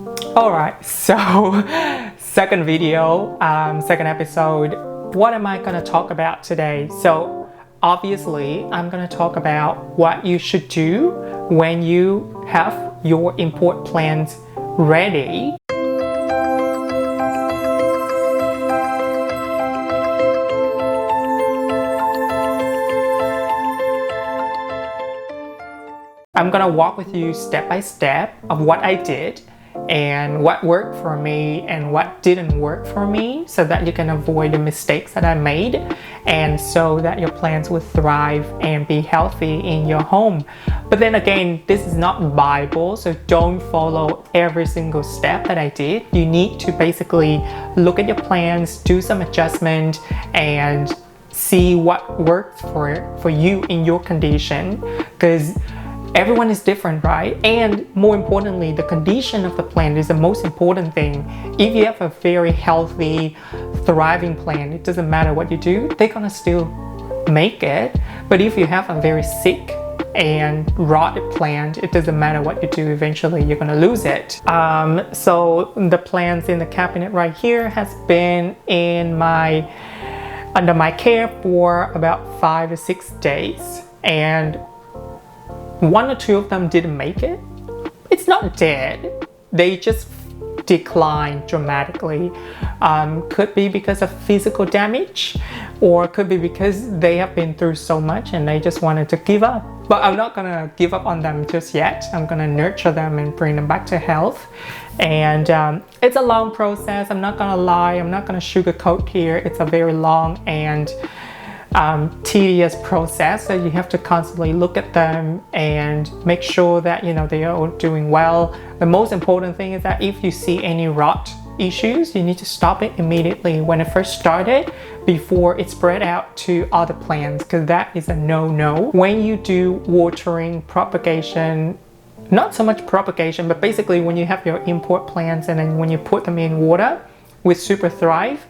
Alright, so second video, second episode. What am I gonna talk about today? So obviously I'm gonna talk about what you should do when you have your import plants ready. I'm gonna walk with you step by step of what I did and what worked for me and what didn't work for me, so that you can avoid the mistakes that I made and so that your plants will thrive and be healthy in your home. But then again, this is not Bible, so don't follow every single step that I did. You need to basically look at your plants, do some adjustment, and see what works for you in your condition, because everyone is different, right? And more importantly, the condition of the plant is the most important thing. If you have a very healthy, thriving plant, it doesn't matter what you do, they're gonna still make it. But if you have a very sick and rotted plant, it doesn't matter what you do, eventually you're gonna lose it. So the plants in the cabinet right here has been under my care for about 5 to 6 days, and 1 or 2 of them didn't make it. It's not dead, they just declined dramatically. Could be because of physical damage, or could be because they have been through so much and they just wanted to give up. But I'm not gonna give up on them just yet. I'm gonna nurture them and bring them back to health. And it's a long process, I'm not gonna lie, I'm not gonna sugarcoat here. It's a very long and tedious process, so you have to constantly look at them and make sure that they are all doing well. The most important thing is that if you see any rot issues, you need to stop it immediately when it first started, before it spread out to other plants, because that is a no-no. When you do watering, propagation, not so much propagation, but basically when you have your import plants and then when you put them in water with Super Thrive,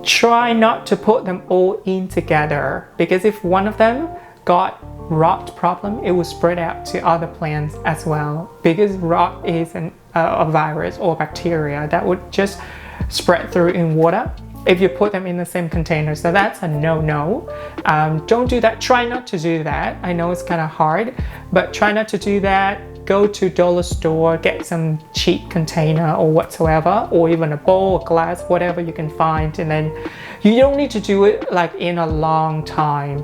try not to put them all in together, because if one of them got rot problem, it will spread out to other plants as well, because rot is a virus or bacteria that would just spread through in water if you put them in the same container. So that's a no-no. Don't do that. Try not to do that. I know it's kind of hard, but try not to do that. Go to dollar store, get some cheap container or whatsoever, or even a bowl, a glass, whatever you can find, and then you don't need to do it like in a long time.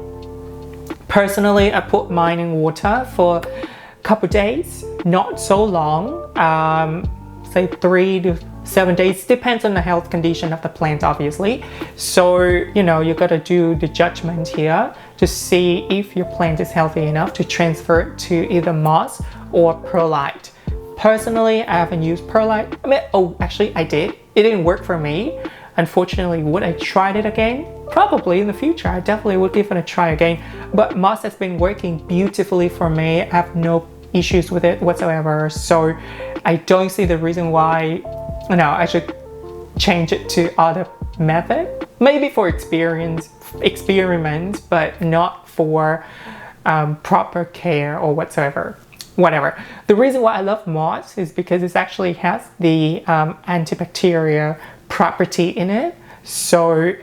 Personally, I put mine in water for a couple days, not so long, say 3 to 7 days, depends on the health condition of the plant, obviously. So you gotta do the judgment here to see if your plant is healthy enough to transfer it to either moss or perlite. Personally, I haven't used perlite. Actually I did. It didn't work for me, unfortunately. Would I try it again? Probably in the future. I definitely would give it a try again. But moss has been working beautifully for me. I have no issues with it whatsoever. So I don't see the reason why I should change it to other method. Maybe for experiment, but not for proper care or whatsoever. Whatever. The reason why I love moss is because it actually has the antibacterial property in it, so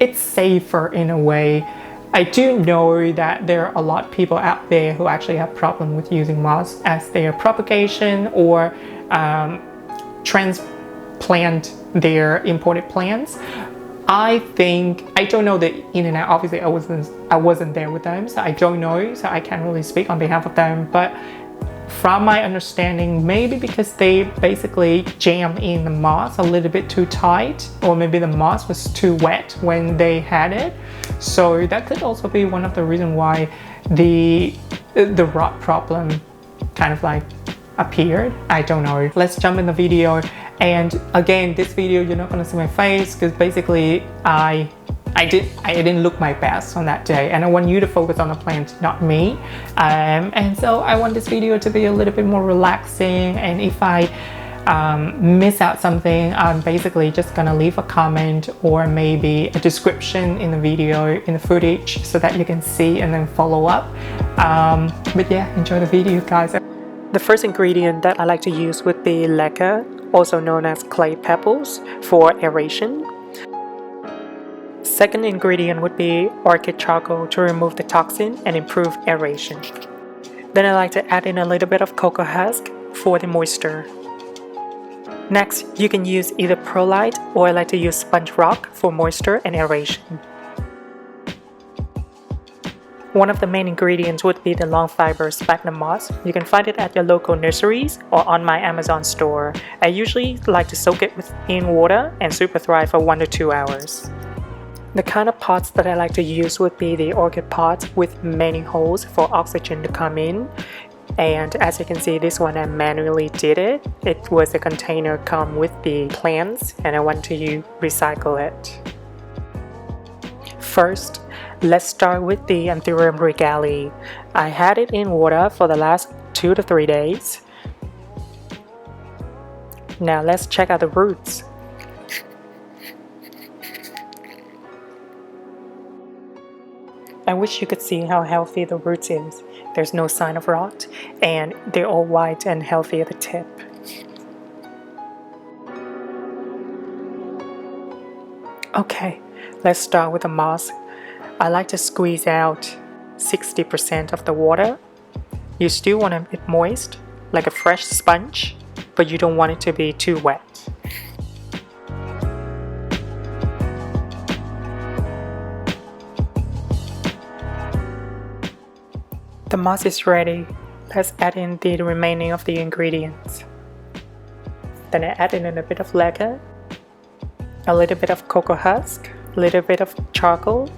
it's safer in a way. I do know that there are a lot of people out there who actually have problem with using moss as their propagation or transplant their imported plants. I don't know the in and out. Obviously I wasn't there with them, so I don't know, so I can't really speak on behalf of them. But from my understanding, maybe because they basically jammed in the moss a little bit too tight, or maybe the moss was too wet when they had it. So that could also be one of the reasons why the rot problem kind of like appeared. I don't know. Let's jump in the video. And again, this video you're not gonna see my face, because basically I didn't look my best on that day, and I want you to focus on the plant, not me. And so I want this video to be a little bit more relaxing, and if I miss out something, I'm basically just gonna leave a comment or maybe a description in the video, in the footage, so that you can see and then follow up. But yeah, enjoy the video, guys. The first ingredient that I like to use would be leca, also known as clay pebbles, for aeration. Second ingredient would be orchid charcoal to remove the toxin and improve aeration. Then I like to add in a little bit of cocoa husk for the moisture. Next, you can use either perlite or I like to use sponge rock for moisture and aeration. One of the main ingredients would be the long fiber sphagnum moss. You can find it at your local nurseries or on my Amazon store. I usually like to soak it in water and super dry for 1 to 2 hours. The kind of pots that I like to use would be the orchid pots with many holes for oxygen to come in. And as you can see, this one I manually did it. It was a container come with the plants and I want to recycle it. First, let's start with the Anthurium regali. I had it in water for the last 2 to 3 days. Now let's check out the roots. I wish you could see how healthy the roots is. There's no sign of rot, and they're all white and healthy at the tip. Okay, let's start with the moss. I like to squeeze out 60% of the water. You still want it moist, like a fresh sponge, but you don't want it to be too wet. The moss is ready. Let's add in the remaining of the ingredients. Then I add in a bit of leca, a little bit of cocoa husk, a little bit of charcoal,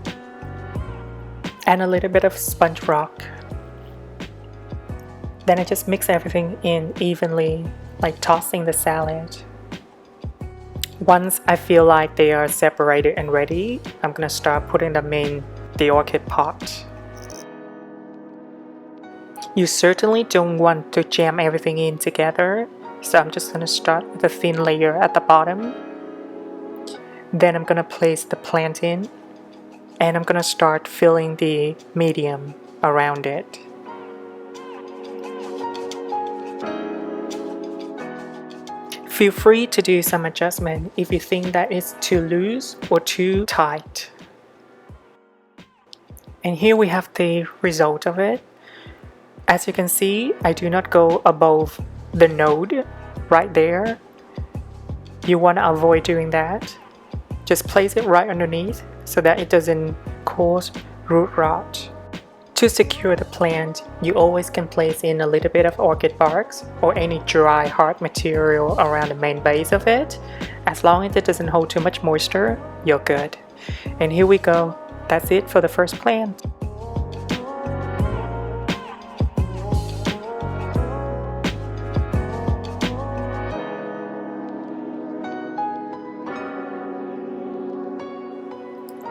and a little bit of sponge rock. Then I just mix everything in evenly, like tossing the salad. Once I feel like they are separated and ready, I'm gonna start putting them in the orchid pot. You certainly don't want to jam everything in together, so I'm just going to start with a thin layer at the bottom. Then I'm going to place the plant in, and I'm going to start filling the medium around it. Feel free to do some adjustment if you think that it's too loose or too tight. And here we have the result of it. As you can see, I do not go above the node right there. You want to avoid doing that. Just place it right underneath so that it doesn't cause root rot. To secure the plant, you always can place in a little bit of orchid barks or any dry hard material around the main base of it. As long as it doesn't hold too much moisture, you're good. And here we go. That's it for the first plant.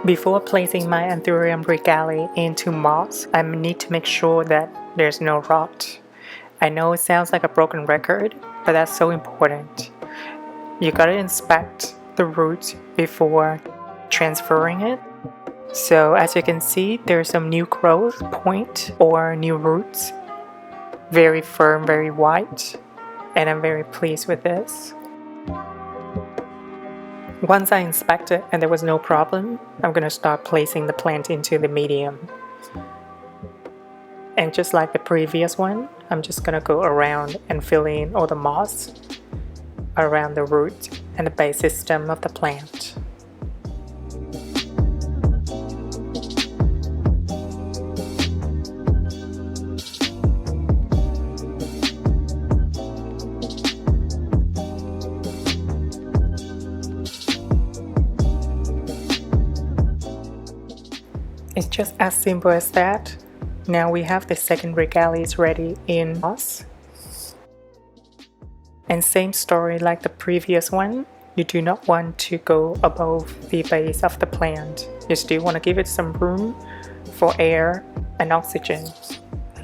Before placing my Anthurium regali into moss, I need to make sure that there's no rot. I know it sounds like a broken record, but that's so important. You gotta inspect the roots before transferring it. So as you can see, there's some new growth point or new roots. Very firm, very white, and I'm very pleased with this. Once I inspect it and there was no problem, I'm going to start placing the plant into the medium. And just like the previous one, I'm just going to go around and fill in all the moss around the root and the base system of the plant. It's just as simple as that. Now we have the second regalis ready in moss. And same story like the previous one, you do not want to go above the base of the plant. You still want to give it some room for air and oxygen.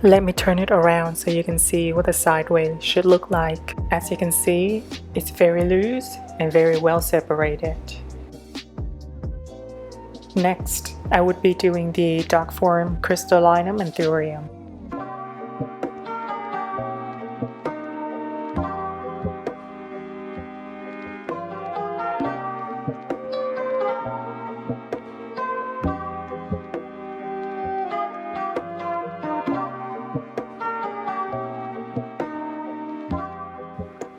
Let me turn it around so you can see what the sideways should look like. As you can see, it's very loose and very well separated. Next, I would be doing the dark form crystallinum Anthurium.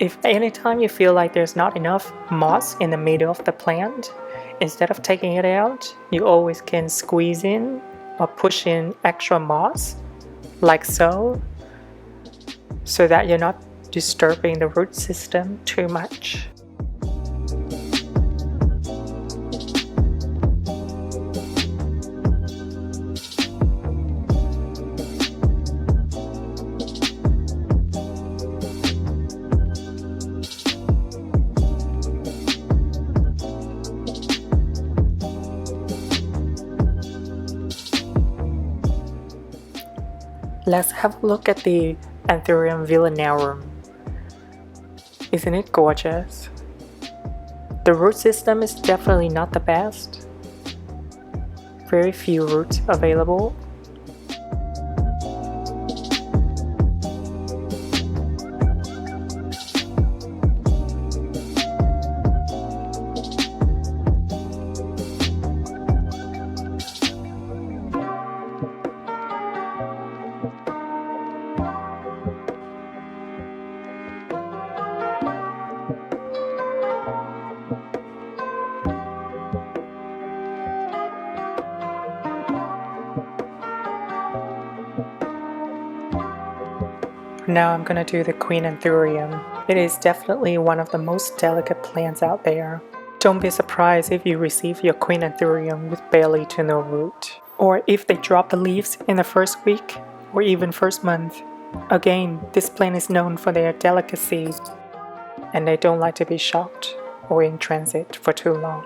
If anytime you feel like there's not enough moss in the middle of the plant, instead of taking it out, you always can squeeze in or push in extra moss, like so that you're not disturbing the root system too much. Let's have a look at the Anthurium villanarum. Isn't it gorgeous? The root system is definitely not the best. Very few roots available. Now I'm gonna do the Queen Anthurium. It is definitely one of the most delicate plants out there. Don't be surprised if you receive your Queen Anthurium with barely to no root. Or if they drop the leaves in the first week or even first month. Again, this plant is known for their delicacy and they don't like to be shocked or in transit for too long.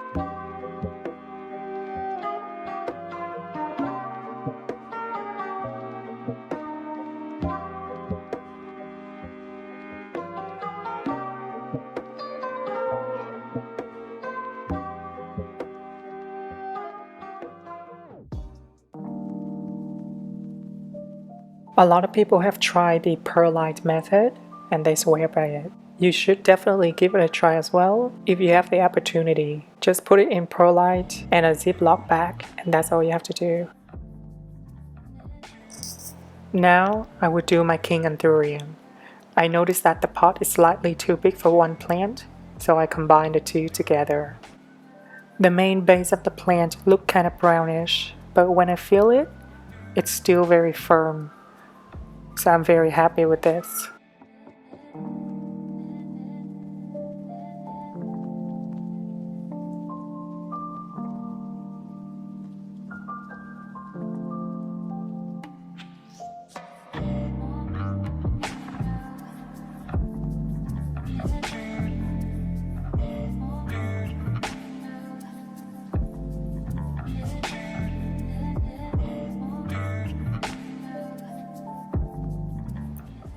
A lot of people have tried the perlite method and they swear by it. You should definitely give it a try as well if you have the opportunity. Just put it in perlite and a Ziploc bag and that's all you have to do. Now I will do my King Anthurium. I noticed that the pot is slightly too big for one plant, so I combined the two together. The main base of the plant looked kind of brownish, but when I feel it, it's still very firm. So I'm very happy with this.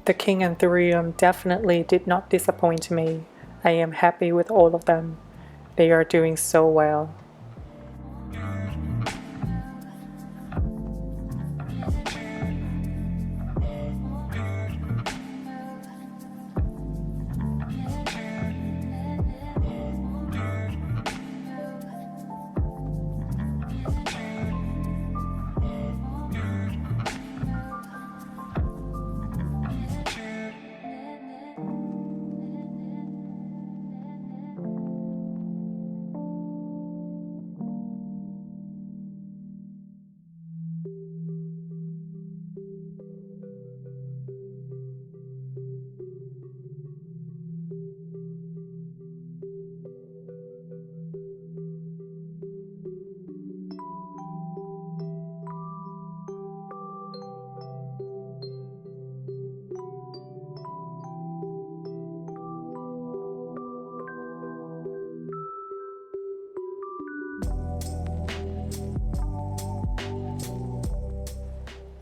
The King Anthurium definitely did not disappoint me. I am happy with all of them. They are doing so well.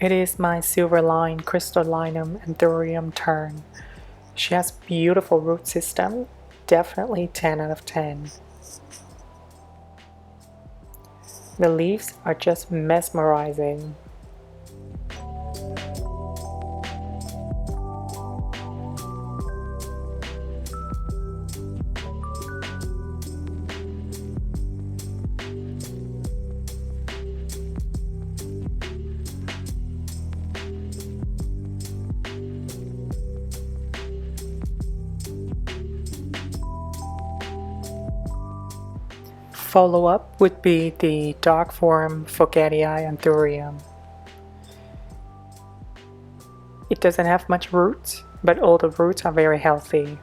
It is my silverline crystallinum Anthurium turn. She has beautiful root system, definitely 10 out of 10. The leaves are just mesmerizing. follow-up would be the dark form Forgetii Anthurium. It doesn't have much roots, but all the roots are very healthy.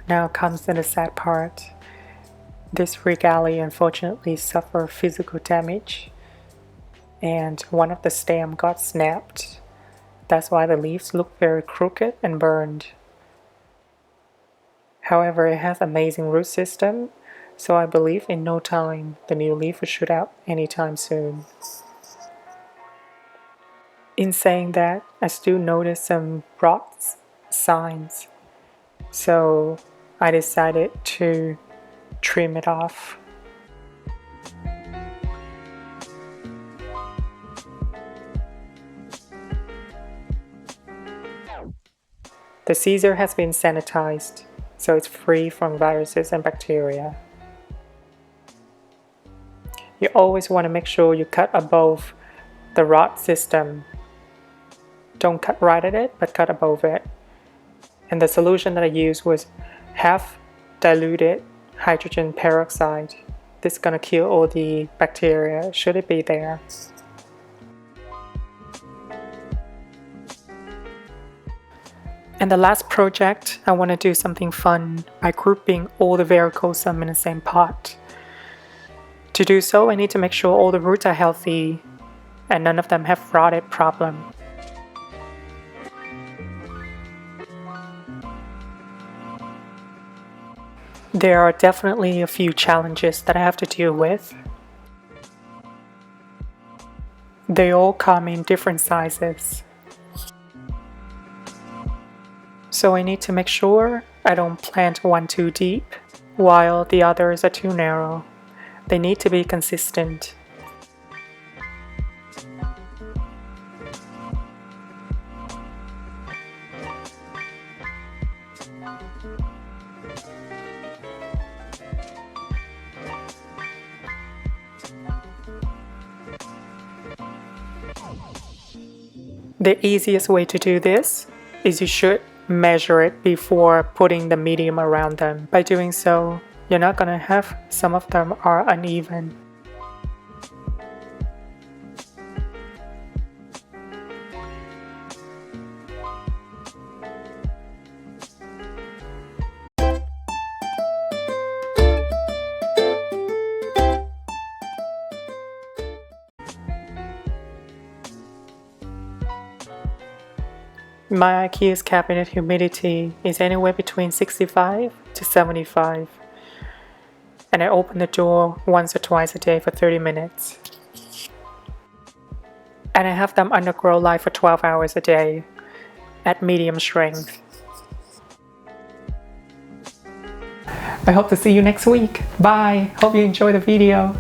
Now comes the sad part. This regalia unfortunately suffered physical damage, and one of the stem got snapped. That's why the leaves look very crooked and burned. However, it has amazing root system, so I believe in no time the new leaf will shoot out anytime soon. In saying that, I still notice some rot signs, so I decided to trim it off. The Caesar has been sanitized, so it's free from viruses and bacteria. You always want to make sure you cut above the rot system. Don't cut right at it, but cut above it. And the solution that I used was half diluted hydrogen peroxide. This is gonna kill all the bacteria, should it be there. And the last project, I want to do something fun by grouping all the varicosum in the same pot. To do so, I need to make sure all the roots are healthy and none of them have rotted problem. There are definitely a few challenges that I have to deal with. They all come in different sizes. So I need to make sure I don't plant one too deep, while the others are too narrow. They need to be consistent. The easiest way to do this is you should measure it before putting the medium around them. By doing so, you're not going to have some of them are uneven. My IKEA's cabinet humidity is anywhere between 65 to 75, and I open the door once or twice a day for 30 minutes. And I have them under grow light for 12 hours a day at medium strength. I hope to see you next week. Bye! Hope you enjoy the video.